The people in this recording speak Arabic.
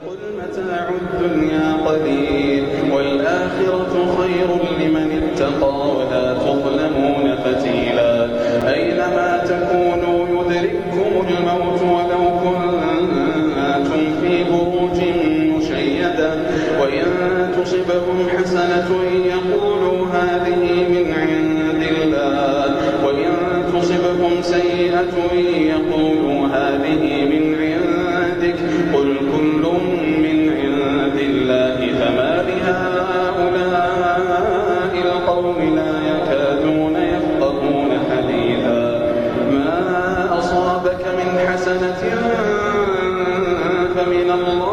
قل متاع الدنيا قليل والآخرة خير لمن اتقى ولا تظلمون فتيلا أينما تكونوا يدرككم الموت ولو كنتم في بروج مشيدة وإن تصبهم حسنة يقولوا هذه من عند الله وإن تصبهم سيئة يقولوا هذه من عندك قل كل من عند الله فما لهؤلاء القوم لا يكادون يفقهون حديثا ما أصابك من حسنة فمن الله